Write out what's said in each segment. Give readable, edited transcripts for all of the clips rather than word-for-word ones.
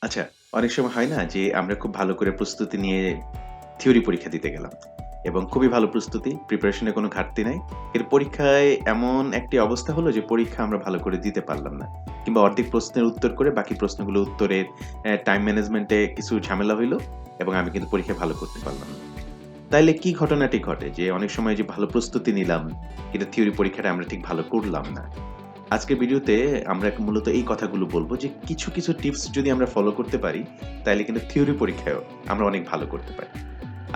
আচ্ছা, অনেক সময় হয় না যে আমরা খুব ভালো করে প্রস্তুতি নিয়ে থিওরি পরীক্ষা দিতে গেলাম এবং খুবই ভালো প্রস্তুতি, প্রিপারেশন এ কোনো ঘাটতি নাই। কিন্তু পরীক্ষায় এমন একটি অবস্থা হলো যে পরীক্ষা আমরা ভালো করে দিতে পারলাম না। কিংবা অর্ধেক প্রশ্নের উত্তর করে বাকি প্রশ্নগুলো উত্তরের টাইম ম্যানেজমেন্ট এ কিছু ঝামেলা হইল এবং আমি কিন্তু পরীক্ষায় ভালো করতে পারলাম না। তাইলে কি ঘটনাটি ঘটে যে অনেক সময় যে ভালো প্রস্তুতি নিলাম কিন্তু থিওরি পরীক্ষাটা আমরা ঠিক ভালো করলাম না। আজকের ভিডিওতে আমরা মূলত এই কথাগুলো বলব যে কিছু টিপস যদি আমরা ফলো করতে পারি, তাইলে কিন্তু থিওরি পরীক্ষায়ও আমরা অনেক ভালো করতে পারি।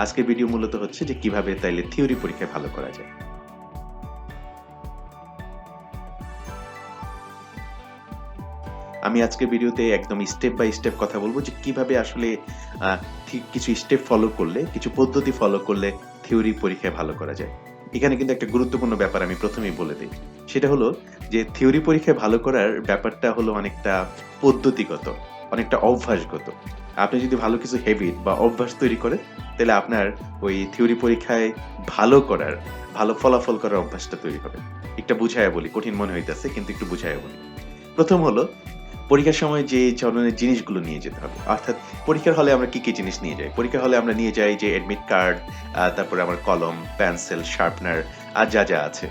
আজকের ভিডিও মূলত হচ্ছে যে কিভাবে তাইলে থিওরি পরীক্ষায় ভালো করা যায়। আমি আজকের ভিডিওতে একদম স্টেপ বাই স্টেপ কথা বলব যে কিভাবে আসলে আ ঠিক কিছু স্টেপ ফলো করলে, কিছু পদ্ধতি ফলো করলে থিওরি পরীক্ষায় ভালো করা যায়। এখানে কিন্তু একটা গুরুত্বপূর্ণ ব্যাপার আমি ১ম এই বলে দেই। সেটা হলো যে থিওরি পরীক্ষায় ভালো করার ব্যাপারটা হলো অনেকটা পদ্ধতিগত, অনেকটা অভ্যাসগত। আপনি যদি ভালো কিছু হ্যাবিট বা অভ্যাস তৈরি করেন, তাহলে আপনার ওই থিওরি পরীক্ষায় ভালো করার, ভালো ফলাফল করার অভ্যাসটা তৈরি হবে। একটু বুঝাইয়া বলি, কঠিন মনে হইতেছে কিন্তু একটু বুঝাইয়া বলি। ১ম হলো পরীক্ষার সময় যে ধরনের জিনিসগুলো নিয়ে যেতে হবে। অর্থাৎ পরীক্ষার হলে আমরা কি জিনিস নিয়ে যাই? পরীক্ষার হলে আমরা নিয়ে যাই যে অ্যাডমিট কার্ড, তারপরে আমার কলম, পেন্সিল, শার্পনার আর যা আছে।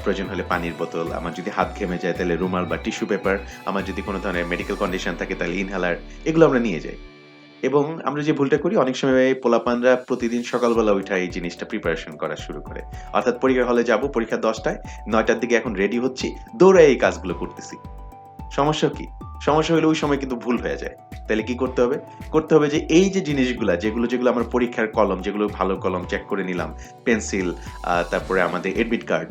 প্রয়োজন হলে পানির বোতল, আমার যদি হাত ঘেমে যায় তাহলে রুমাল বা টিস্যু পেপার, আমার যদি কোন ধরনের মেডিকেল কন্ডিশন থাকে তাহলে ইনহেলার, এগুলো আমরা নিয়ে যাই। এবং আমরা যে ভুলটা করি অনেক সময় পোলাপানরা প্রতিদিন সকালবেলা উইঠা এই জিনিসটা প্রিপারেশন করা শুরু করে। অর্থাৎ পরীক্ষার হলে যাবো, পরীক্ষা ১০ টায়, ৯ টার দিকে এখন রেডি হচ্ছি, দৌড়ায় এই কাজগুলো করতেছি। সমস্যা কি? সমস্যা হইলে ওই সময় কিন্তু ভুল হয়ে যায়। তাইলে কি করতে হবে? করতে হবে যে এই যে জিনিসগুলা যেগুলো আমার পরীক্ষার কলম, যেগুলো ভালো কলম চেক করে নিলাম, পেন্সিল, তারপরে আমাদের অ্যাডমিট কার্ড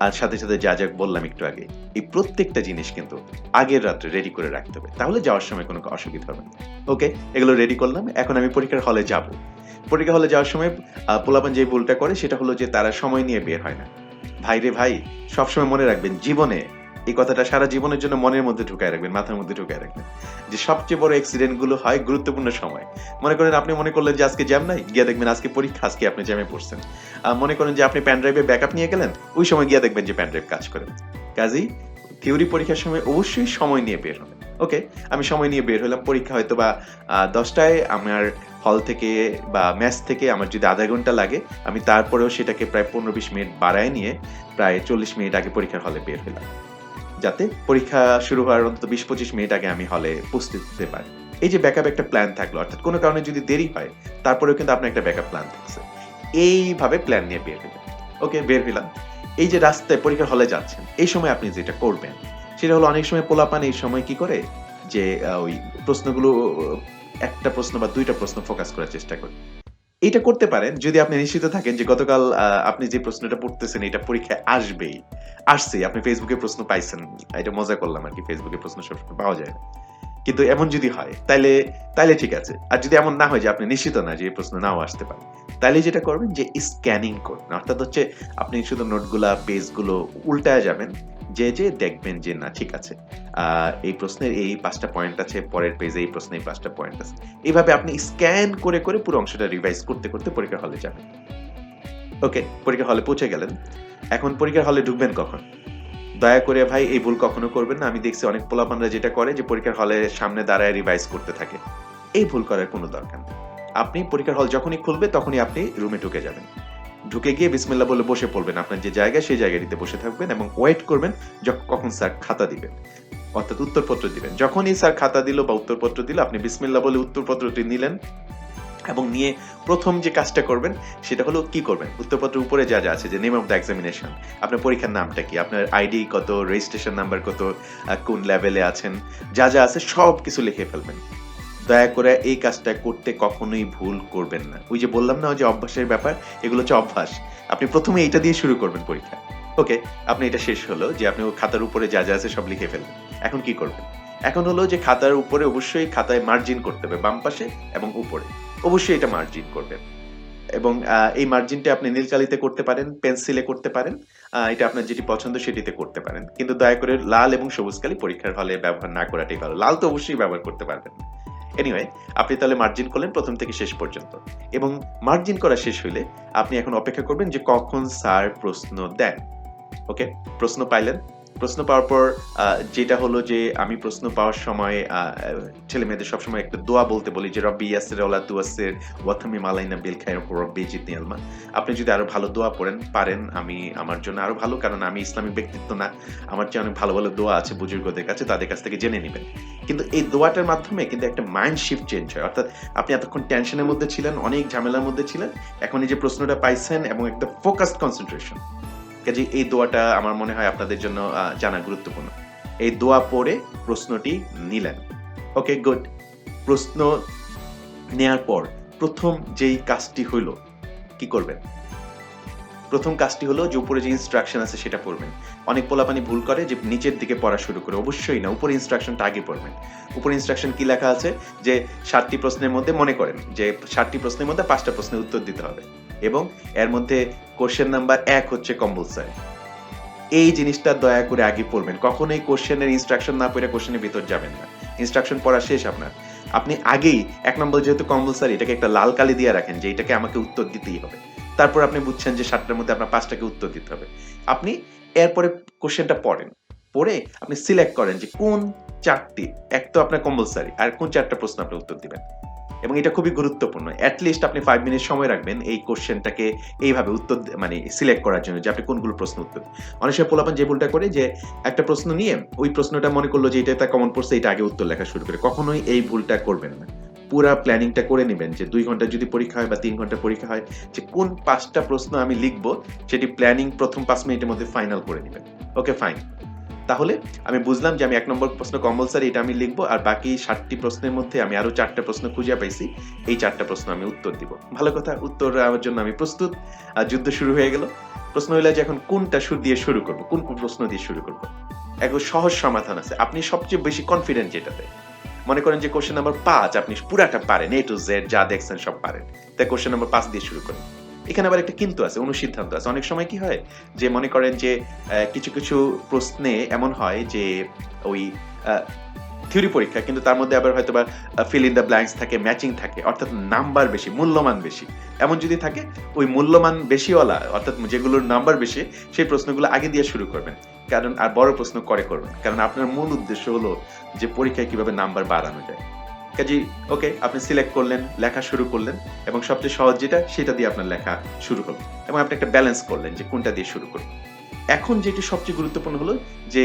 আর সাথে যা বললাম একটু আগে। এই প্রত্যেকটা জিনিস কিন্তু আগের রাত্রে রেডি করে রাখতে হবে। তাহলে যাওয়ার সময় কোনো অসুবিধা হবে না। ওকে, এগুলো রেডি করলাম। এখন আমি পরীক্ষার হলে যাবো। পরীক্ষার হলে যাওয়ার সময় পোলাপান যে ভুলটা করে সেটা হলো যে তারা সময় নিয়ে বের হয় না। ভাইরে ভাই, সবসময় মনে রাখবেন জীবনে এই কথাটা সারা জীবনের জন্য মনের মধ্যে ঢুকায় রাখবেন, মাথার মধ্যে ঢুকায় রাখবেন। যে সবচেয়ে বড় অ্যাক্সিডেন্ট গুলো হয় গুরুত্বপূর্ণ সময়। মনে করেন আপনি মনে করলেন যে আজকে জ্যাম নাই, গিয়ে দেখবেন আজকে পরীক্ষা, আজকে আপনি জ্যামে পড়ছেন। মনে করেন যে আপনি পেন ড্রাইভে ব্যাকআপ নিয়ে গেলেন, ওই সময় গিয়ে দেখবেন যে পেন ড্রাইভ কাজ করে না। কাজেই থিওরি পরীক্ষার সময় অবশ্যই সময় নিয়ে বের হবেন। ওকে, আমি সময় নিয়ে বের হলাম। পরীক্ষা হয়তোবা ১০ টায় আমার হল থেকে বা মেস থেকে আমার যদি ০.৫ ঘন্টা লাগে, আমি তারপরেও সেটাকে প্রায় ১৫-২০ মিনিট বাড়ায় নিয়ে প্রায় ৪০ মিনিট আগে পরীক্ষার হলে বের হইলাম। যাতে পরীক্ষা শুরু হওয়ার অন্তত ২০-২৫ মিনিট আগে আমি হলে উপস্থিত হতে পারি। এই যে ব্যাকআপ একটা প্ল্যান থাকলো, অর্থাৎ কোনো কারণে যদি দেরি হয়, তারপরেও কিন্তু আপনার একটা ব্যাকআপ প্ল্যান থাকছে। এইভাবে প্ল্যান নিয়ে বের হইলেন। ওকে, বের হইলাম। এই যে রাস্তায় পরীক্ষার হলে যাচ্ছেন, এই সময় আপনি যেটা করবেন, সেটা হলো অনেক সময় পোলাপান এই সময় কি করে যে ওই প্রশ্নগুলো, ১ টা প্রশ্ন বা ২ টা প্রশ্ন ফোকাস করার চেষ্টা করে। এইটা করতে পারেন যদি আপনি নিশ্চিত থাকেন যে গতকাল আপনি যে প্রশ্নটা পড়তেছেন এটা পরীক্ষায় আসবেই। আসছেই। আপনি Facebook এ প্রশ্ন পাইছেন। এটা মজা করলাম আরকি। Facebook এ প্রশ্ন সবসময় পাওয়া যায় না। কিন্তু এমন যদি হয় তাইলে ঠিক আছে। আর যদি এমন না হয় যে আপনি নিশ্চিত না যে এই প্রশ্ন নাও আসতে পারে। তাইলে যেটা করবেন যে স্ক্যানিং করবেন। অর্থাৎ হচ্ছে আপনি শুধু নোটগুলা, পেজগুলো উল্টায় যাবেন। যে দেখবেন যে না ঠিক আছে। আ এই প্রশ্নের এই ৫ টা পয়েন্ট আছে, পরের পেজে এই প্রশ্নে এই ৫ টা পয়েন্ট আছে। এভাবে আপনি স্ক্যান করে পুরো অংশটা রিভাইজ করতে পরীক্ষার হলে যাবেন। ওকে, পরীক্ষার হলে পৌঁছে গেলেন। এখন পরীক্ষার হলে ঢুকবেন কখন? দয়া করে ভাই এই ভুল কখনো করবেন না। আমি দেখছি অনেক পোলাপানরা যেটা করে যে পরীক্ষার হলের সামনে দাঁড়ায় রিভাইজ করতে থাকে। এই ভুল করার কোনো দরকার নেই। আপনি পরীক্ষার হল যখনই খুলবে তখনই আপনি রুমে ঢুকে যাবেন। ঢুকে গিয়ে বিসমিল্লাহ বলে বসে পড়বেন। আপনার যে জায়গা সেই জায়গাটিতে বসে থাকবেন এবং ওয়েট করবেন কখন স্যার খাতা দিবেন। অর্থাৎ উত্তরপত্র দিবেন। যখনই স্যার খাতা দিল বা উত্তরপত্র দিল আপনি বিসমিল্লাহ বলে উত্তরপত্রটি নিলেন এবং নিয়ে ১ম যে কাজটা করবেন সেটা হলো কি করবেন? উত্তরপত্রের উপরে যা আছে যে নেম অফ দ্যা এক্সামিনেশন, আপনার পরীক্ষার নামটা কি? আপনার আইডি কত? রেজিস্ট্রেশন নাম্বার কত? কোন লেভেলে আছেন? যা আছে সবকিছু লিখে ফেলবেন। দয়া করে এই কাজটা করতে কখনোই ভুল করবেন না। ওই যে বললাম না ওই যে অভ্যাসের ব্যাপার, এগুলো হচ্ছে অভ্যাস। আপনি ১ম এ এইটা দিয়ে শুরু করবেন পরীক্ষা। ওকে, আপনি এটা শেষ হলো যে আপনি খাতার উপরে যা আছে সব লিখে ফেললেন। এখন কি করবেন? এখন হলো যে খাতার উপরে অবশ্যই খাতায় মার্জিন করতে হবে বাম পাশে এবং উপরে। অবশ্যই এটা মার্জিন করবেন। এবং এই মার্জিনটা আপনি নীল কালিতে করতে পারেন, পেন্সিলে করতে পারেন। এটা আপনার যেটি পছন্দ সেটিতে করতে পারেন। কিন্তু দয়া করে লাল এবং সবুজ কালি পরীক্ষার হলে ব্যবহার না করাটাই ভালো। লাল তো অবশ্যই ব্যবহার করতে পারবেন না। এনিওয়ে, আপনি তাহলে মার্জিন করলেন ১ম থেকে শেষ পর্যন্ত। এবং মার্জিন করা শেষ হইলে আপনি এখন অপেক্ষা করবেন যে কখন স্যার প্রশ্ন দেন। ওকে? প্রশ্ন পাইলেন। প্রশ্ন পাওয়ার পর যেটা হলো যে আমি প্রশ্ন পাওয়ার সময় ছেলে মেয়েদের সবসময় একটা দোয়া বলতে বলি যে রব্বি ইয়াসসির ওয়ালা তুয়াসসির ওয়াথামিম আলাইনা বিল খাইর রব্বি জিদনি ইলমা। আপনি যদি আরো ভালো দোয়া পারেন আমি আমার জন্য আরো ভালো, কারণ আমি ইসলামিক ব্যক্তিত্ব না, আমার চেয়ে অনেক ভালো ভালো দোয়া আছে বুজুর্গদের কাছে, তাদের কাছ থেকে জেনে নেবেন। কিন্তু এই দোয়াটার মাধ্যমে কিন্তু একটা মাইন্ড শিফট চেঞ্জ হয়, অর্থাৎ আপনি এতক্ষণ টেনশনের মধ্যে ছিলেন, অনেক ঝামেলার মধ্যে ছিলেন, এখন এই যে প্রশ্নটা পাইছেন এবং একটা ফোকাসড কনসেন্ট্রেশন, কাজে এই দোয়াটা আমার মনে হয় আপনাদের জন্য জানা গুরুত্বপূর্ণ। এই দোয়া পড়ে প্রশ্নটি নিলেন, ওকে গুড। প্রশ্ন নেয়ার পর প্রথম যেই কাজটি হইল, কি করবেন? প্রথম কাজটি হলো যে উপরে যে ইনস্ট্রাকশন আছে সেটা পড়বেন। অনেক পোলাপানি ভুল করে যে নিচের দিকে পড়া শুরু করে, অবশ্যই না, উপরে ইনস্ট্রাকশনটা আগে পড়বেন। উপরে ইনস্ট্রাকশন কি লেখা আছে যে 7টি প্রশ্নের মধ্যে মনে করেন যে 7টি প্রশ্নের মধ্যে 5টা প্রশ্নের উত্তর দিতে হবে এবং এর মধ্যে কোশ্চেন নাম্বার 1 হচ্ছে কম্পালসরি। এই জিনিসটা দয়া করে আগে পড়বেন। কখনোই কোশ্চেনের ইনস্ট্রাকশন না পড়ে কোশ্চেনের ভিতর যাবেন না। ইনস্ট্রাকশন পড়া শেষ আপনার। আপনি আগেই 1 নম্বর যেহেতু কম্পালসরি, এটাকে একটা লাল কালি দিয়ে রাখেন যে এটাকে আমাকে উত্তর দিতেই হবে। তারপর আপনি বুঝছেন যে 7টার মধ্যে আপনার 5টাকে উত্তর দিতে হবে। আপনি এরপরে কোশ্চেনটা পড়েন। পড়ে আপনি সিলেক্ট করেন যে কোন 4টি, এক তো আপনার কম্পালসরি, আর কোন 4টা প্রশ্ন আপনি উত্তর দিবেন। এবং এটা খুবই গুরুত্বপূর্ণ। এট লিস্ট আপনি 5 মিনিট সময় রাখবেন এই কোশ্চেনটাকে এইভাবে উত্তর মানে সিলেক্ট করার জন্য যে আপনি কোনগুলো প্রশ্ন উত্তর। অনেক সময় পোলাপান যে ভুলটা করে যে একটা প্রশ্ন নিয়ে ওই প্রশ্নটা মনে করলো যে এটা তার কমন পড়ছে, এটা আগে উত্তর লেখা শুরু করে। কখনোই এই ভুলটা করবেন না। পুরা প্ল্যানিংটা করে নেবেন যে 2 ঘন্টা যদি পরীক্ষা হয় বা 3 ঘন্টা পরীক্ষা হয়, যে কোন 5টা প্রশ্ন আমি লিখবো সেটি প্ল্যানিং প্রথম 5 মিনিটের মধ্যে ফাইনাল করে নেবেন। Okay fine. তাহলে আমি বুঝলাম যে আমি 1 নম্বর প্রশ্ন কম্পালসরি, এটা আমি লিখবো, আর বাকি 7টি প্রশ্নের মধ্যে আমি আরো 4টা প্রশ্ন খুঁজে পাইছি, এই 4টা প্রশ্ন আমি উত্তর দিব। ভালো কথা, উত্তর দেওয়ার জন্য আমি প্রস্তুত। যুদ্ধ শুরু হয়ে গেল। প্রশ্ন হইলো যে এখন কোনটা দিয়ে শুরু করব, কোন প্রশ্ন দিয়ে শুরু করব। একদম সহজ সমাধান আছে, আপনি সবচেয়ে বেশি কনফিডেন্ট যেটাতে। মনে করেন যে কোশ্চেন নাম্বার 5 আপনি পুরাটা পারেন, A to Z যা দেখছেন সব পারেন, তাই কোশ্চেন নাম্বার 5 দিয়ে শুরু করেন। এখানে আবার একটা কিন্তু আছে, অনুসিদ্ধান্ত আছে। অনেক সময় কি হয় যে মনে করেন যে কিছু কিছু প্রশ্নে এমন হয় যে ওই থিওরি পরীক্ষা, কিন্তু তার মধ্যে আবার হয়তো বা ফিল ইন দ্য ব্ল্যাঙ্কস থাকে, ম্যাচিং থাকে, অর্থাৎ নাম্বার বেশি, মূল্যমান বেশি। এমন যদি থাকে ওই মূল্যমান বেশিওয়ালা, অর্থাৎ যেগুলোর নাম্বার বেশি, সেই প্রশ্নগুলো আগে দিয়ে শুরু করবেন, কারণ আর বড় প্রশ্ন করবেন, কারণ আপনার মূল উদ্দেশ্য হলো যে পরীক্ষায় কিভাবে নাম্বার বাড়ানো যায়। কাজেই ওকে, আপনি সিলেক্ট করলেন, লেখা শুরু করলেন, এবং সবচেয়ে সহজ যেটা সেটা দিয়ে আপনার লেখা শুরু হলো, এবং আপনি একটা ব্যালেন্স করলেন যে কোনটা দিয়ে শুরু করবেন। এখন যেটি সবচেয়ে গুরুত্বপূর্ণ হলো যে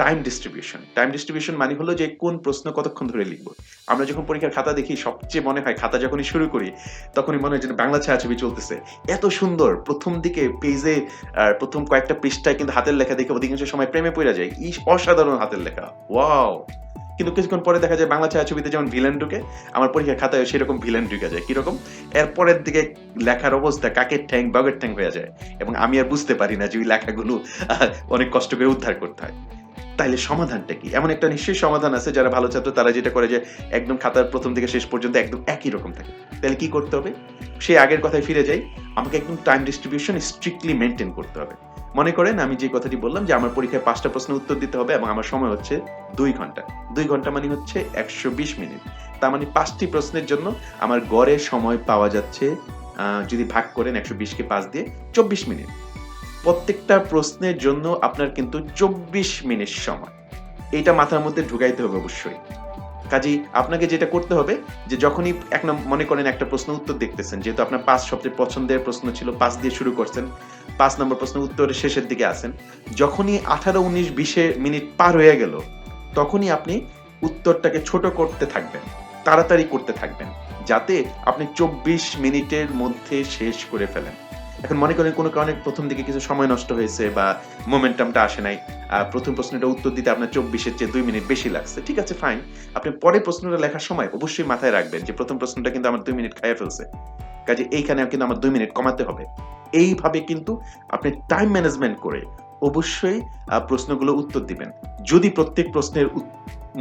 টাইম ডিস্ট্রিবিউশন মানে হলো যে কোন প্রশ্ন কতক্ষণ ধরে লিখবো। আমরা যখন পরীক্ষার খাতা দেখি, সবচেয়ে মনে হয় খাতা যখনই শুরু করি তখনই মনে হয় যে বাংলা ছায়াছবি চলতেছে, এত সুন্দর। প্রথম দিকে পেজে প্রথম কয়েকটা পৃষ্ঠায় কিন্তু হাতের লেখা দেখে অধিকাংশ সময় প্রেমে পড়ে যায়, অসাধারণ হাতের লেখা, ওয়াও। কিন্তু কিছুক্ষণ পরে দেখা যায় বাংলা ছায়াছবিতে যেমন ভিলেন ঢুকে, আমার পরীক্ষার খাতায় সেরকম ভিলেন ঢুকে যায়। কিরকম? এরপরের দিকে লেখার অবস্থা কাকের ঠ্যাং বগের ঠ্যাং হয়ে যায়, এবং আমি আর বুঝতে পারি না যে ওই লেখাগুলো অনেক কষ্ট করে উদ্ধার করতে হয়। তাইলে সমাধানটা কি? এমন একটা নিশ্চয়ই সমাধান আছে, যারা ভালো ছাত্র তারা যেটা করে যে একদম খাতার প্রথম থেকে শেষ পর্যন্ত একদম একই রকম থাকে। তাহলে কি করতে হবে? সেই আগের কথায় ফিরে যাই, আমাকে একদম টাইম ডিস্ট্রিবিউশন স্ট্রিক্টলি মেইনটেইন করতে হবে। মনে করেন আমি যে কথাটি বললাম যে আমার পরীক্ষায় 5টা প্রশ্নের উত্তর দিতে হবে এবং আমার সময় হচ্ছে 2 ঘন্টা। 2 ঘন্টা মানে হচ্ছে 120 মিনিট। তার মানে 5টি প্রশ্নের জন্য আমার গড়ে সময় পাওয়া যাচ্ছে, যদি ভাগ করেন 120 কে 5 দিয়ে, 24 মিনিট। প্রত্যেকটা প্রশ্নের জন্য আপনার কিন্তু 24 মিনিট সময়। এটা মাথার মধ্যে ঢুকাইতে হবে অবশ্যই। কাজেই আপনাকে যেটা করতে হবে যে যখনই মনে করেন একটা প্রশ্ন উত্তর দেখতেছেন, যেহেতু আপনার 5 সবচেয়ে পছন্দের প্রশ্ন ছিল, 5 দিয়ে শুরু করছেন, 5 নম্বর প্রশ্ন উত্তরের শেষের দিকে আছেন, যখনই 18, 19, 20 মিনিট পার হয়ে গেল, তখনই আপনি উত্তরটাকে ছোট করতে থাকবেন, তাড়াতাড়ি করতে থাকবেন, যাতে আপনি 24 মিনিটের মধ্যে শেষ করে ফেলেন। এখন মনে করেন কোনো কারণে প্রথম দিকে কিছু সময় নষ্ট হয়েছে বা মোমেন্টামটা আসে নাই, প্রথম প্রশ্নটা উত্তর দিতে আপনার 24-এর চেয়ে 2 মিনিট বেশি লাগছে, ঠিক আছে ফাইন। আপনি পরে প্রশ্নটা লেখার সময় অবশ্যই মাথায় রাখবেন যে প্রথম প্রশ্নটা কিন্তু আমার 2 মিনিট খাইয়ে ফেলছে, কাজে এইখানে কিন্তু আমার 2 মিনিট কমাতে হবে। এইভাবে কিন্তু আপনি টাইম ম্যানেজমেন্ট করে অবশ্যই প্রশ্নগুলো উত্তর দিবেন। যদি প্রত্যেক প্রশ্নের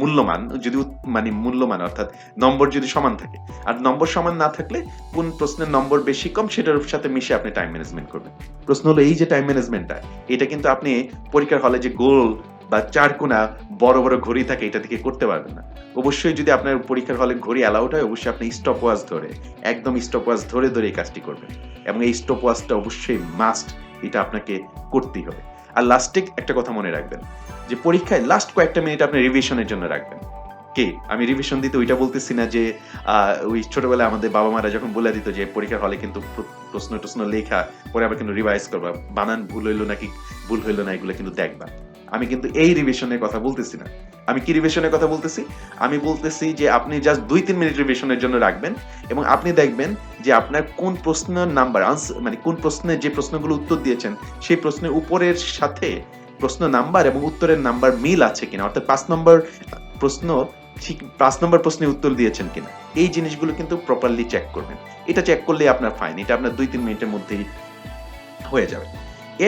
মূল্যমান অর্থাৎ নম্বর যদি সমান থাকে, আর নম্বর সমান না থাকলে কোন প্রশ্নের নম্বর বেশি কম সেটার সাথে মিশে আপনি টাইম ম্যানেজমেন্ট করবেন। প্রশ্ন হলো এই যে টাইম ম্যানেজমেন্টটা, এটা কিন্তু আপনি পরীক্ষার হলে যে গোল বা চারকোনা বড় বড় ঘড়ি থাকে এটা থেকে করতে পারবেন না। অবশ্যই যদি আপনার পরীক্ষার হলে ঘড়ি অ্যালাউড হয়, অবশ্যই আপনি স্টপ ওয়াচ ধরে, একদম স্টপ ওয়াচ ধরে এই কাজটি করবেন, এবং এই স্টপ ওয়াচটা অবশ্যই মাস্ট, এটা আপনাকে করতেই হবে। আর লাস্টে একটা কথা মনে রাখবেন যে পরীক্ষায় লাস্ট কয়েকটা মিনিট আপনি রিভিশনের জন্য রাখবেন। কে আমি রিভিশন দিতে ওইটা বলতেছি না যে ওই ছোটবেলায় আমাদের বাবা মারা যখন বলে দিত যে পরীক্ষার হলে কিন্তু প্রশ্ন টশ্ন লেখা পরে আবার কিন্তু রিভাইজ করবা, বানান ভুল হইলো নাকি ভুল হইলো না এগুলো কিন্তু দেখবা। আমি কিন্তু এই রিভিশনের কথা বলতেছি না। আমি কি রিভিশনের কথা বলতেছি? আমি বলতেছি যে আপনি জাস্ট 2-3 মিনিট রিভিশনের জন্য রাখবেন এবং আপনি দেখবেন যে আপনার কোন প্রশ্নের নাম্বার মানে কোন প্রশ্নের যে প্রশ্নগুলো উত্তর দিয়েছেন সেই প্রশ্নের উপরের সাথে প্রশ্ন নাম্বার এবং উত্তরের নাম্বার মিল আছে কিনা, অর্থাৎ 5 নম্বর প্রশ্ন ঠিক 5 নম্বর প্রশ্নের উত্তর দিয়েছেন কিনা, এই জিনিসগুলো কিন্তু প্রপারলি চেক করবেন। এটা চেক করলে আপনার ফাইন, এটা আপনার 2-3 মিনিটের মধ্যেই হয়ে যাবে।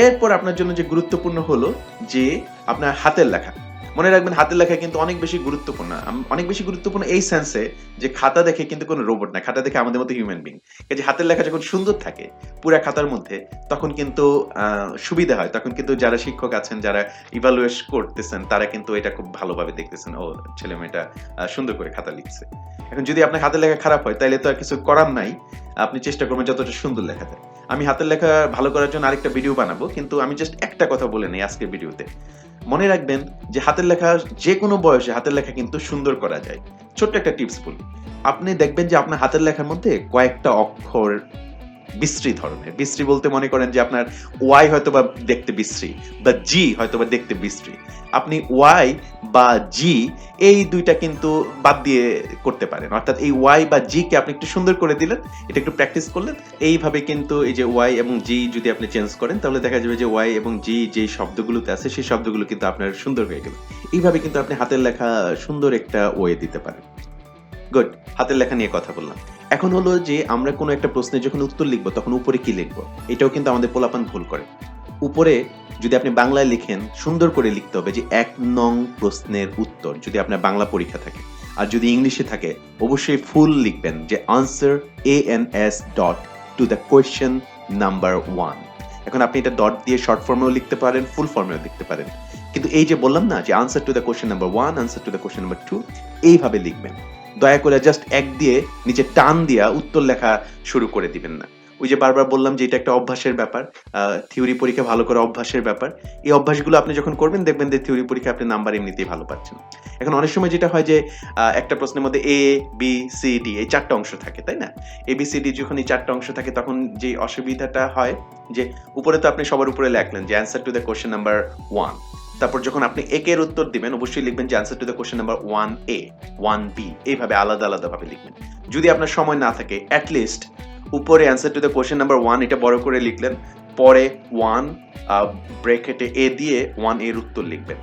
এরপর আপনার জন্য যে গুরুত্বপূর্ণ হলো যে আপনার হাতের লেখা। মনে রাখবেন হাতের লেখা কিন্তু অনেক বেশি গুরুত্বপূর্ণ। অনেক বেশি গুরুত্বপূর্ণ এই সেন্সে যে খাতা দেখে কিন্তু কোনো রোবট না, খাতা দেখে আমাদের মতো হিউম্যান বিং। এই যে হাতের লেখা যখন সুন্দর থাকে পুরা খাতার মধ্যে তখন কিন্তু সুবিধা হয়, তখন কিন্তু যারা শিক্ষক আছেন যারা ইভালুয়েট করতেছেন তারা কিন্তু এটা খুব ভালোভাবে দেখতেছেন, ও ছেলে মেয়েটা সুন্দর করে খাতা লিখছে। এখন যদি আপনার হাতের লেখা খারাপ হয় তাহলে তো আর কিছু করার নাই, আপনি চেষ্টা করবেন যতটা সুন্দর লেখাতে। আমি হাতের লেখা ভালো করার জন্য আরেকটা ভিডিও বানাবো, কিন্তু আমি জাস্ট একটা কথা বলে নেই আজকের ভিডিওতে। মনে রাখবেন যে হাতের লেখা যে কোনো বয়সে হাতের লেখা কিন্তু সুন্দর করা যায়। ছোট্ট একটা টিপস বলি, আপনি দেখবেন যে আপনার হাতের লেখার মধ্যে কয়েকটা অক্ষর বিশ্রী ধরনের। বিশ্রী বলতে মনে করেন যে আপনার ওয়াই হয়তো বা দেখতে বিশ্রী বা জি হয়তো বা দেখতে বিশ্রী। আপনি ওয়াই বা জি এই দুইটা কিন্তু বাদ দিয়ে করতে পারেন, অর্থাৎ এই ওয়াই বা জি কে আপনি একটু সুন্দর করে দিলেন, এটা একটু প্র্যাকটিস করলেন, এইভাবে কিন্তু এই যে ওয়াই এবং জি যদি আপনি চেঞ্জ করেন তাহলে দেখা যাবে যে ওয়াই এবং জি যে শব্দগুলোতে আছে সেই শব্দগুলো কিন্তু আপনার সুন্দর হয়ে গেল। এইভাবে কিন্তু আপনি হাতের লেখা সুন্দর একটা ওয়ে দিতে পারেন। গুড, হাতের লেখা নিয়ে কথা বললাম। এখন হলো যে আমরা কোনো একটা প্রশ্নের যখন উত্তর লিখবো তখন উপরে কি লিখবো, এটাও কিন্তু আমাদের পোলাপান ভুল করে। উপরে যদি আপনি বাংলায় লিখেন সুন্দর করে লিখতে হবে যে 1 নং প্রশ্নের উত্তর, যদি আপনার বাংলা পরীক্ষা থাকে। আর যদি ইংলিশে থাকে অবশ্যই ফুল লিখবেন যে answer ANS dot to the question number 1। এখন আপনি এটা ডট দিয়ে শর্ট ফর্মেও লিখতে পারেন, ফুল ফর্মেও লিখতে পারেন, কিন্তু এই যে বললাম না যে answer to the question number 1, answer to the question number 2, এইভাবে লিখবেন। দয়া করে জাস্ট এক দিয়ে নিচে টান দিয়া উত্তর লেখা শুরু করে দিবেন না। ওই যে বারবার বললাম যে এটা একটা অভ্যাসের ব্যাপার, থিওরি পরীক্ষা ভালো করা অভ্যাসের ব্যাপার। এই অভ্যাসগুলো আপনি যখন করবেন দেখবেন যে থিওরি পরীক্ষা আপনি নাম্বার এমনিতেই ভালো পাচ্ছেন। এখন অনেক সময় যেটা হয় যে একটা প্রশ্নের মধ্যে A B C D এই 4টা অংশ থাকে, তাই না? A B C D যখন এই 4টা অংশ থাকে তখন যে অসুবিধাটা হয় যে উপরে তো আপনি সবার উপরে লিখলেন যে answer to the question number 1। তারপর যখন আপনি একের উত্তর দিবেন অবশ্যই লিখবেন যে answer to the question number 1A 1B, এইভাবে আলাদা আলাদা ভাবে লিখবেন। যদি আপনার সময় না থাকে অ্যাট লিস্ট উপরে answer to the question number 1 এটা বড় করে লিখলেন, পরে 1 ব্র্যাকেটে A দিয়ে 1 এর উত্তর লিখবেন,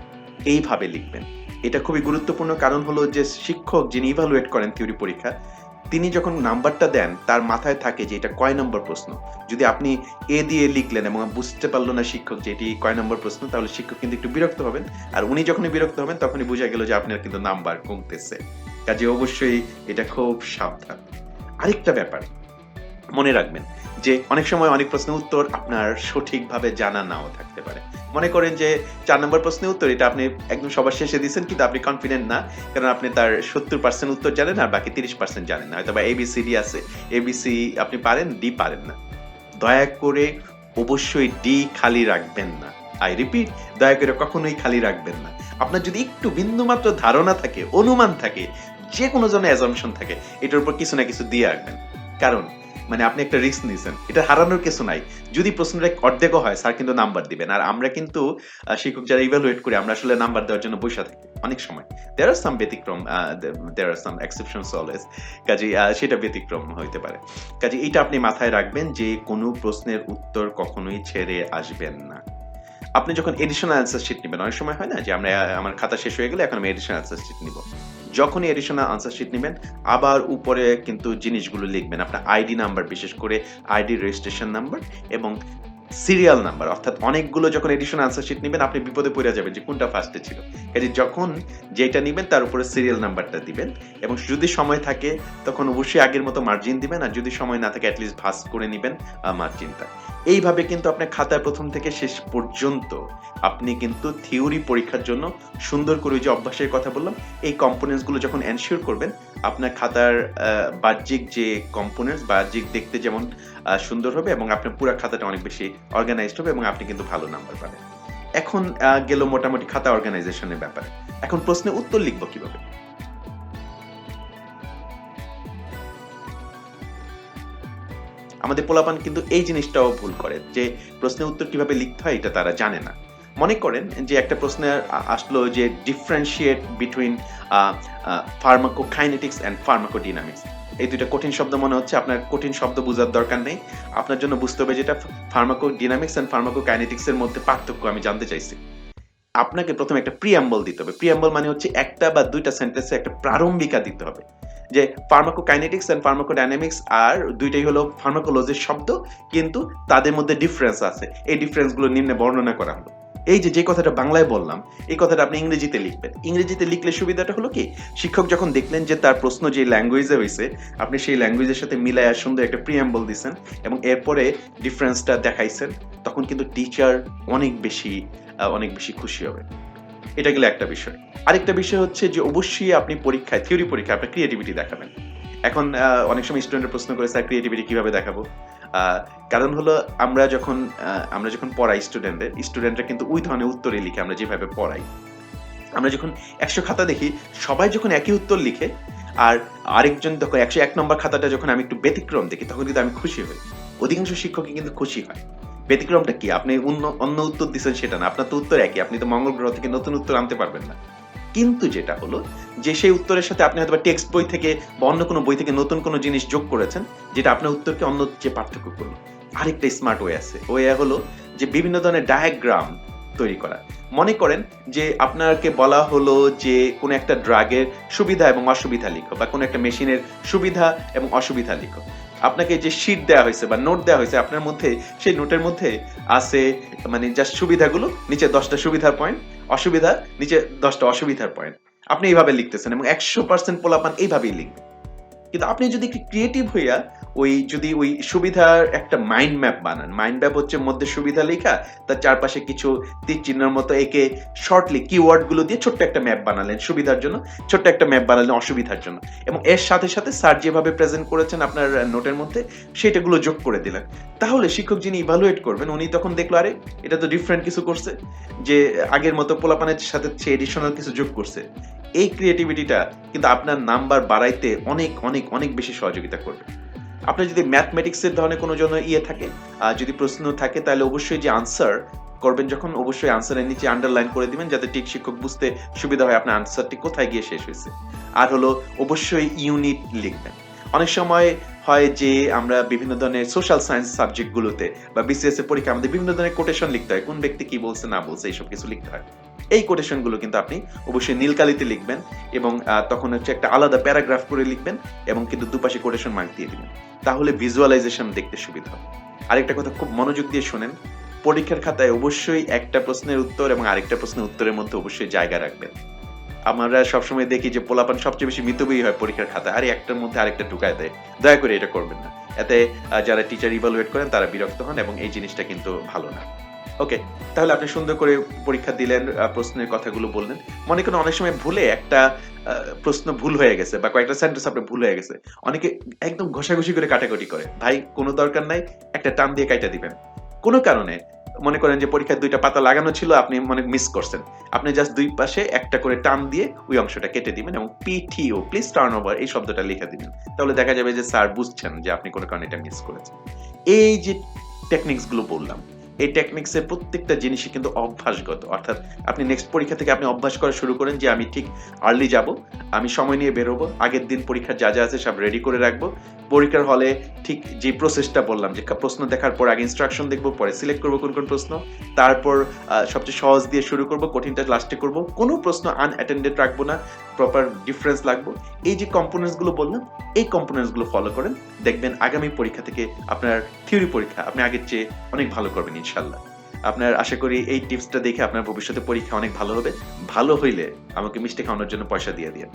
এইভাবে লিখবেন। এটা খুবই গুরুত্বপূর্ণ, কারণ হলো যে শিক্ষক যিনি ইভালুয়েট করেন থিওরি পরীক্ষা তিনি যখন নাম্বারটা দেন তার মাথায় থাকে যে এটা কয় নম্বর প্রশ্ন। যদি আপনি এ দিয়ে লিখলেন এবং বুঝতে পারলো না শিক্ষক যে এটি কয় নম্বর প্রশ্ন, তাহলে শিক্ষক কিন্তু একটু বিরক্ত হবেন, আর উনি যখনই বিরক্ত হবেন তখনই বোঝা গেল যে আপনার কিন্তু নাম্বার কমতেছে। কাজে অবশ্যই এটা খুব সাবধান। আরেকটা ব্যাপার মনে রাখবেন যে অনেক সময় অনেক প্রশ্নের উত্তর আপনার সঠিকভাবে জানা নাও থাকতে পারে। মনে করেন যে 4 নম্বর প্রশ্নের উত্তর এটা আপনি একদম সবার শেষে দিয়েছেন, কিন্তু আপনি কনফিডেন্ট না, কারণ আপনি তার 70% উত্তর জানেন আর বাকি 30% জানেন না। হয়তো বা ABCD আছে, ABC আপনি পারেন, D পারেন না। দয়া করে অবশ্যই D খালি রাখবেন না। আই রিপিট, দয়া করে কখনোই খালি রাখবেন না। আপনার যদি একটু বিন্দুমাত্র ধারণা থাকে, অনুমান থাকে, যে কোনো জনের অ্যাজাম্পশন থাকে, এটার উপর কিছু না কিছু দিয়ে রাখবেন। কারণ মানে আপনি একটা রিস্ক নিয়েছেন, এটা হারানোর কিছু নাই। যদি প্রশ্নটা অর্ধেকও হয় স্যার কিন্তু নাম্বার দিবেন। আর আমরা কিন্তু শিক্ষক যারা ইভালুয়েট করি আমরা আসলে নাম্বার দেওয়ার জন্য বসে থাকি অনেক সময়। দেয়ার আর সাম ব্যতিক্রম, দেয়ার আর সাম এক্সেপশনস অলওয়েজ। কাজেই সেটা ব্যতিক্রম হইতে পারে। কাজেই এইটা আপনি মাথায় রাখবেন যে কোনো প্রশ্নের উত্তর কখনোই ছেড়ে আসবেন না। আপনি যখন এডিশনাল অ্যান্সার শিট নেবেন, অনেক সময় হয় না যে আমার খাতা শেষ হয়ে গেলে এখন আমি এডিশনাল অ্যান্সার শিট নিব। যখনই এডিশনাল আনসার শিট নেবেন আবার উপরে কিন্তু জিনিসগুলো লিখবেন, আপনার আইডি নাম্বার, বিশেষ করে আইডি রেজিস্ট্রেশন নাম্বার এবং সিরিয়াল নাম্বার। অর্থাৎ অনেকগুলো যখন এডিশনাল আনসার শিট নেবেন আপনি বিপদে পড়ে যাবেন যে কোনটা ফার্স্টে ছিল। কাজে যখন যেটা নেবেন তার উপরে সিরিয়াল নাম্বারটা দিবেন, এবং যদি সময় থাকে তখন অবশ্যই আগের মতো মার্জিন দিবেন, আর যদি সময় না থাকে অ্যাটলিস্ট ভাঁজ করে নেবেন মার্জিনটা। এইভাবে কিন্তু আপনার খাতার প্রথম থেকে শেষ পর্যন্ত আপনি কিন্তু থিওরি পরীক্ষার জন্য সুন্দর করে যে অভ্যাসের কথা বললাম এই কম্পোনেন্টস গুলো যখন এনশিওর করবেন, আপনার খাতার বাহ্যিক যে কম্পোনেন্টস বাহ্যিক দেখতে যেমন সুন্দর হবে এবং আপনার পুরো খাতাটা অনেক বেশি অর্গানাইজড হবে এবং আপনি কিন্তু ভালো নাম্বার পাবেন। এখন গেল মোটামুটি খাতা অর্গানাইজেশনের ব্যাপারে। এখন প্রশ্নের উত্তর লিখবো কিভাবে? আমাদের পোলাপান কিন্তু এই জিনিসটাও ভুল করে যে প্রশ্নের উত্তর কিভাবে লিখতে হয় এটা তারা জানে না। মনে করেন যে একটা প্রশ্নে আসলো যে differentiate between pharmacokinetics and pharmacodynamics. এই দুইটা কঠিন শব্দ মনে হচ্ছে, আপনার কঠিন শব্দ বোঝার দরকার নেই। আপনার জন্য বুঝতে হবে যেটা ফার্মাকোডাইনামিক্স অ্যান্ড ফার্মাকোকাইনেটিক্স এর মধ্যে পার্থক্য আমি জানতে চাইছি। আপনাকে প্রথমে একটা প্রিঅ্যাম্বল দিতে হবে। প্রিঅ্যাম্বল মানে হচ্ছে একটা বা দুইটা সেন্টেন্সে একটা প্রারম্ভিকা দিতে হবে। যে ফার্মাকোকাইনেটিক্স এন্ড ফার্মাকোডাইনামিক্স আর দুইটাই হলো ফার্মাকোলজির শব্দ, কিন্তু তাদের মধ্যে ডিফারেন্স আছে। এই ডিফারেন্সগুলো নিম্নে বর্ণনা করা হলো। এই যে কথাটা বাংলায় বললাম, এই কথাটা আপনি ইংরেজিতে লিখবেন। ইংরেজিতে লিখলে সুবিধাটা হলো কি, শিক্ষক যখন দেখলেন যে তার প্রশ্ন যে ল্যাঙ্গুয়েজে হয়েছে, আপনি সেই ল্যাঙ্গুয়েজের সাথে মিলায়া সুন্দর একটা প্রিঅ্যাম্বল দিছেন এবং এরপরে ডিফারেন্সটা দেখাইছেন, তখন কিন্তু টিচার অনেক বেশি খুশি হবে। এটা গেলে একটা বিষয়। আরেকটা বিষয় হচ্ছে যে অবশ্যই আপনি পরীক্ষায়, থিওরি পরীক্ষায় আপনার ক্রিয়েটিভিটি দেখাবেন। এখন অনেক সময় স্টুডেন্টরা প্রশ্ন করে, স্যার ক্রিয়েটিভিটি কিভাবে দেখাবো? কারণ হলো আমরা যখন পড়াই স্টুডেন্টরা কিন্তু ওই ধরনের উত্তরই লিখে, আমরা যেভাবে পড়াই। আমরা যখন 100 খাতা দেখি, সবাই যখন একই উত্তর লিখে, আর আরেকজন যখন 101 নম্বর খাতাটা যখন আমি একটু ব্যতিক্রম দেখি, তখন কিন্তু আমি খুশি হই। অধিকাংশ শিক্ষকই কিন্তু খুশি হয়। ব্যতিক্রমটা কি? আপনি অন্য উত্তর দিচ্ছেন সেটা না, আপনার তো উত্তর একই, আপনি তো মঙ্গল গ্রহ থেকে নতুন উত্তর আনতে পারবেন না। কিন্তু যেটা হলো যে সেই উত্তরের সাথে আপনি হয়তো টেক্সট বই থেকে বা অন্য কোনো বই থেকে নতুন কোনো জিনিস যোগ করেছেন, যেটা আপনার উত্তরকে অন্য যে পার্থক্য করলো। আরেকটা স্মার্ট ওয়ে আছে, ওয়ে হলো যে বিভিন্ন ধরনের ডায়াগ্রাম তৈরি করা। মনে করেন যে আপনাকে বলা হলো যে কোনো একটা ড্রাগের সুবিধা এবং অসুবিধা লিখো, বা কোনো একটা মেশিনের সুবিধা এবং অসুবিধা লিখো। আপনাকে যে শীট দেওয়া হয়েছে বা নোট দেওয়া হয়েছে, আপনার মধ্যে সেই নোটের মধ্যে আছে মানে জাস্ট সুবিধাগুলো, নিচে 10টা সুবিধার পয়েন্ট, অসুবিধা নিচে 10টা অসুবিধার পয়েন্ট। আপনি এইভাবে লিখতেছেন এবং 100% পোলাপান এইভাবেই লিখবে। কিন্তু আপনি যদি একটু ক্রিয়েটিভ হইয়া ওই সুবিধার একটা মাইন্ড ম্যাপ বানান। মাইন্ড ম্যাপ হচ্ছে মধ্যে সুবিধা লেখা, তার চারপাশে কিছু তীর চিহ্নের মতো একে শর্টলি কিওয়ার্ড গুলো দিয়ে ছোট্ট একটা ম্যাপ বানালেন সুবিধার জন্য, ছোট্ট একটা ম্যাপ বানালেন অসুবিধার জন্য, এবং এর সাথে সাথে স্যার যেভাবে প্রেজেন্ট করেছেন আপনার নোটের মধ্যে সেটাগুলো যোগ করে দিলেন। তাহলে শিক্ষক যিনি ইভালুয়েট করবেন উনি তখন দেখলো, আরে এটা তো ডিফারেন্ট কিছু করছে, যে আগের মতো পোলাপানের সাথে সে এডিশনাল কিছু যোগ করছে। এই ক্রিয়েটিভিটিটা কিন্তু আপনার নাম্বার বাড়াইতে অনেক অনেক অনেক বেশি সহযোগিতা করবে। আপনার যদি ম্যাথমেটিক্সের ধরনের কোনো জন্য থাকে, যদি প্রশ্ন থাকে, তাহলে অবশ্যই যে আনসার করবেন যখন, অবশ্যই আনসারের নিচে আন্ডারলাইন করে দিবেন, যাতে ঠিক শিক্ষক বুঝতে সুবিধা হয় আপনার আনসারটি কোথায় গিয়ে শেষ হয়েছে। আর হলো অবশ্যই ইউনিট লিখবেন। অনেক সময় হয় যে আমরা বিভিন্ন ধরনের সোশ্যাল সায়েন্স সাবজেক্টগুলোতে বা বিসিএস এর পরীক্ষা আমাদের বিভিন্ন ধরনের কোটেশন লিখতে হয়, কোন ব্যক্তি কি বলছে না বলছে এইসব কিছু লিখতে হয়। এই কোটেশনগুলো কিন্তু আপনি অবশ্যই নীলকালিতে লিখবেন এবং তখন হচ্ছে একটা আলাদা প্যারাগ্রাফ করে লিখবেন এবং কিন্তু দুপাশে কোটেশন মার্ক দিয়ে দিবেন। তাহলে ভিজুয়ালাইজেশন দেখতে সুবিধা হবে। আরেকটা কথা খুব মনোযোগ দিয়ে শোনেন, পরীক্ষার খাতায় অবশ্যই একটা প্রশ্নের উত্তর এবং আরেকটা প্রশ্নের উত্তরের মধ্যে অবশ্যই জায়গা রাখবেন। আমরা সবসময় দেখি যে পোলাপান সবচেয়ে বেশি মিতব্যয়ী হয় পরীক্ষার খাতায়, আরে একটার মধ্যে আরেকটা ঢুকায় দেয়। দয়া করে এটা করবেন না, এতে যারা টিচার ইভালুয়েট করেন তারা বিরক্ত হন এবং এই জিনিসটা কিন্তু ভালো না। ওকে, তাহলে আপনি সুন্দর করে পরীক্ষা দিলেন, প্রশ্নের কথাগুলো বললেন। মনে করেন অনেক সময় ভুলে একটা প্রশ্ন ভুল হয়ে গেছে বা কয়েকটা সেন্টেন্স আপনার ভুল হয়ে গেছে, অনেকে একদম ঘষাঘষি করে কাটাকাটি করে। ভাই কোনো দরকার নাই, একটা টান দিয়ে কাইটা দিবেন। কোনো কারণে মনে করেন যে পরীক্ষায় 2টা পাতা লাগানো ছিল, আপনি মনে মিস করছেন, আপনি জাস্ট দুই পাশে একটা করে টান দিয়ে ওই অংশটা কেটে দিবেন এবং পিটিও প্লিজ টার্ন ওভার এই শব্দটা লিখে দিবেন। তাহলে দেখা যাবে যে স্যার বুঝছেন যে আপনি কোনো কারণে এটা মিস করেছেন। এই যে টেকনিক্স গুলো বললাম, এই টেকনিক্সের প্রত্যেকটা জিনিসই কিন্তু অভ্যাসগত, অর্থাৎ আপনি নেক্সট পরীক্ষা থেকে আপনি অভ্যাস করা শুরু করেন যে আমি ঠিক আর্লি যাব, আমি সময় নিয়ে বেরোবো, আগের দিন পরীক্ষার যা যা আছে সব রেডি করে রাখবো, পরীক্ষার হলে ঠিক যে প্রসেসটা বললাম যে প্রশ্ন দেখার পর আগে ইনস্ট্রাকশন দেখবো, পরে সিলেক্ট করবো কোন কোন প্রশ্ন, তারপর সবচেয়ে সহজ দিয়ে শুরু করবো, কঠিনটা লাস্টে করবো, কোনো প্রশ্ন আনঅ্যাটেন্ডেড রাখবো না, প্রপার ডিফারেন্স লাগবো। এই যে কম্পোনেন্টস গুলো বললাম, এই কম্পোনেন্টস গুলো ফলো করেন, দেখবেন আগামী পরীক্ষা থেকে আপনার থিওরি পরীক্ষা আপনি আগের চেয়ে অনেক ভালো করবেন ইনশাল্লাহ। আপনার আশা করি এই টিপসটা দেখে আপনার ভবিষ্যতে পরীক্ষা অনেক ভালো হবে। ভালো হইলে আমাকে মিষ্টি খাওয়ানোর জন্য পয়সা দিয়ে দিন।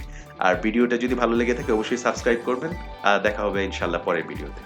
আর ভিডিওটা যদি ভালো লেগে থাকে অবশ্যই সাবস্ক্রাইব করবেন। দেখা হবে ইনশাল্লাহ পরের ভিডিওতে।